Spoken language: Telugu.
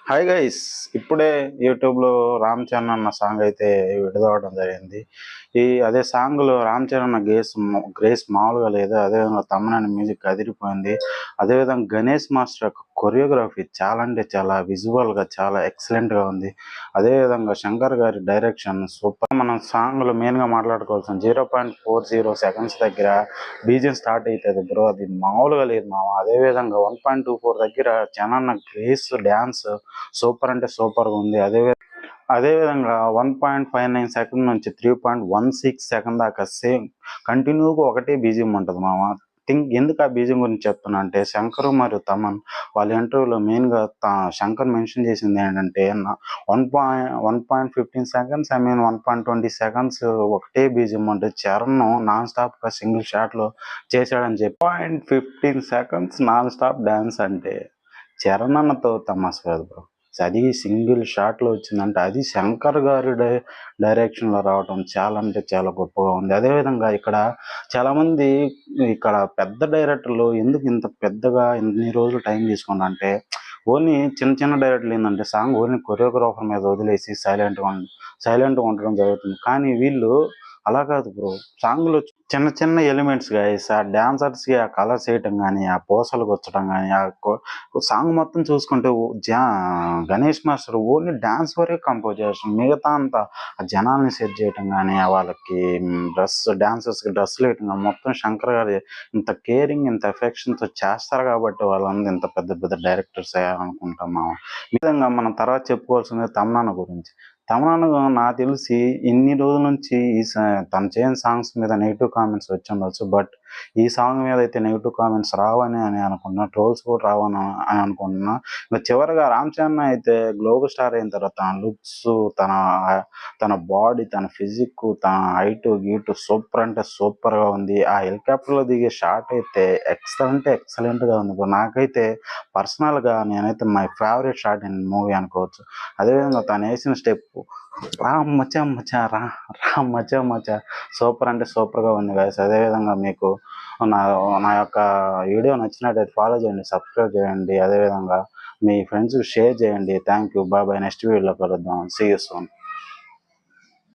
హాయ్ గైస్, ఇప్పుడే యూట్యూబ్లో రామ్ చరణ్ అన్న సాంగ్ అయితే విడుదలవడం జరిగింది. అదే సాంగ్లో రామ్ చరణ్ అన్న గ్రేస్ మామూలుగా లేదు. అదేవిధంగా తమన్ మ్యూజిక్ అదిరిపోయింది. అదేవిధంగా గణేష్ మాస్టర్ యొక్క కొరియోగ్రఫీ చాలా అంటే చాలా విజువల్గా చాలా ఎక్సలెంట్గా ఉంది. అదేవిధంగా శంకర్ గారి డైరెక్షన్ సూపర్. మనం సాంగ్లో మెయిన్గా మాట్లాడుకోవాల్సిన 0.40 సెకండ్స్ దగ్గర బీజియం స్టార్ట్ అవుతుంది బ్రో, అది మామూలుగా లేదు మామ. అదేవిధంగా 1.24 దగ్గర జనాన్న గ్రేస్ డ్యాన్స్ సూపర్ అంటే సూపర్గా ఉంది. అదేవిధంగా 1.59 సెకండ్ నుంచి 3.16 సెకండ్ దాకా సేమ్ కంటిన్యూగా ఒకటే బీజియం ఉంటుంది మామ. ఎందుకు ఆ బీజియం గురించి చెప్తున్నా అంటే, శంకర్ మరియు తమన్ వాళ్ళ ఇంటర్వ్యూలో మెయిన్గా శంకర్ మెన్షన్ చేసింది ఏంటంటే, 1.15 సెకండ్స్ 1.20 సెకండ్స్ ఒకటే బీజియం అంటే చరణ్ నాన్ స్టాప్గా సింగిల్ షాట్లో చేశాడని చెప్పి 0.15 సెకండ్స్ నాన్ స్టాప్ డ్యాన్స్ అంటే చరణ్ అన్నతో తమాషా కాదు బ్రో. అది సింగిల్ షాట్లో వచ్చిందంటే అది శంకర్ గారి డైరెక్షన్లో రావటం చాలా అంటే చాలా గొప్పగా ఉంది. అదేవిధంగా చాలామంది ఇక్కడ పెద్ద డైరెక్టర్లు ఎందుకు ఇంత పెద్దగా ఇన్ని రోజులు టైం తీసుకున్నా అంటే, ఓన్లీ చిన్న చిన్న డైరెక్టర్లు ఏంటంటే సాంగ్ ఓన్లీ కొరియోగ్రాఫర్ మీద వదిలేసి సైలెంట్గా ఉండడం జరుగుతుంది. కానీ వీళ్ళు అలా కాదు బ్రో. సాంగ్లో చిన్న చిన్న ఎలిమెంట్స్ గైస్, ఆ డాన్సర్స్కి ఆ కలర్స్ వేయటం కానీ, ఆ పూసలు గుచ్చడం కానీ, సాంగ్ మొత్తం చూసుకుంటే గణేష్ మాస్టర్ ఓన్లీ డాన్స్ వరకే కంపోజ్ చేస్తాం. మిగతా అంతా ఆ జనాల్ని సెట్ చేయటం కానీ, వాళ్ళకి డాన్సర్స్కి డ్రెస్సులు వేయటం కానీ మొత్తం శంకర్ గారు ఇంత కేరింగ్ ఇంత ఎఫెక్షన్తో చేస్తారు కాబట్టి వాళ్ళందరూ ఇంత పెద్ద పెద్ద డైరెక్టర్స్ అయ్యారనుకుంటాం మనం. ఈ విధంగా మనం తర్వాత చెప్పుకోవాల్సింది తమన్నా గురించి. తమన్నా నాకు తెలిసి ఇన్ని రోజుల నుంచి తను చేయని సాంగ్స్ మీద నెగిటివ్ కామెంట్స్ వచ్చి ఉండొచ్చు. బట్ ఈ సాంగ్ మీద అయితే నెగిటివ్ కామెంట్స్ రావని అనుకుంటున్నా, ట్రోల్స్ కూడా రావని అనుకుంటున్నా. ఇంకా చివరిగా రామ్ చరణ్ అయితే గ్లోబల్ స్టార్ అయిన తర్వాత తన లుక్స్, తన తన బాడీ, తన ఫిజిక్, తన హైట్ గీటు సూపర్ అంటే సూపర్గా ఉంది. ఆ హెలికాప్టర్లో దిగే షాట్ అయితే ఎక్సలెంట్గా ఉంది. ఇప్పుడు నాకైతే పర్సనల్గా నేనైతే my favourite shot in movie అనుకోవచ్చు. అదేవిధంగా తను వేసిన స్టెప్ రా మచ్చా మచ్చా రా రా మచ్చా మచ్చా సూపర్ అంటే సూపర్గా ఉంది గాయస్. అదేవిధంగా మీకు నా నా యొక్క వీడియో నచ్చినట్టయితే ఫాలో చేయండి, సబ్స్క్రైబ్ చేయండి. అదేవిధంగా మీ ఫ్రెండ్స్కి షేర్ చేయండి. Thank you, bye bye. Next వీడియోలో కలుద్దాం. See you soon.